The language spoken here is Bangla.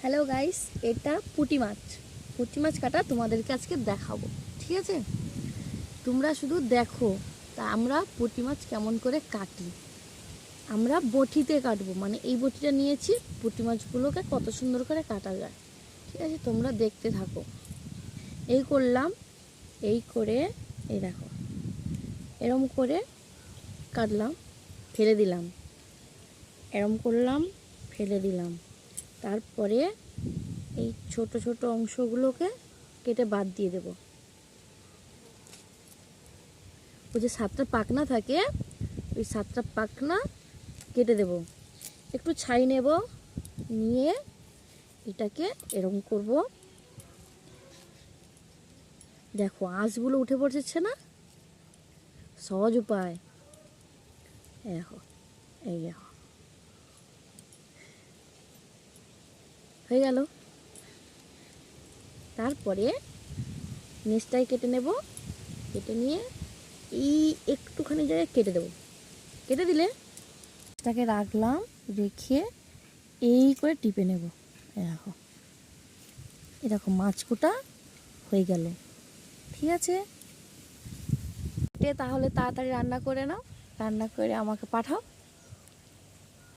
হ্যালো গাইস, এটা পুঁটি মাছ কাটা তোমাদেরকে আজকে দেখাবো। ঠিক আছে, তোমরা শুধু দেখো তা আমরা পুঁটি মাছ কেমন করে কাটি। আমরা বটিতে কাটবো, মানে এই বটিটা নিয়েছি, পুঁটি মাছগুলোকে কত সুন্দর করে কাটা যায়। ঠিক আছে, তোমরা দেখতে থাকো। এই করলাম, এই করে এই দেখো এরম করে কাটলাম, ফেলে দিলাম, এরম করলাম, ফেলে দিলাম। তারপরে এই ছোট ছোট অংশগুলোকে কেটে বাদ দিয়ে দেব। ওই যে 7টা পাখনা থাকে, ওই 7টা পাখনা কেটে দেব। একটু ছাই নেব, নিয়ে এটাকে এরকম করব। দেখো আঁশগুলো উঠে পড়ছে না, সহজ উপায়। দেখো, এই দেখো হয়ে গেল। তারপরে নেক্সটটাই কেটে নেব, কেটে নিয়ে এই একটুখানি জায়গায় কেটে দেব। কেটে দিলে এটাকে রাখলাম, রেখে এই করে টিপে নেব। দেখো এরকম মাছ কোটা হয়ে গেল। ঠিক আছে, তাহলে তাড়াতাড়ি রান্না করে নাও, রান্না করে আমাকে পাঠাও।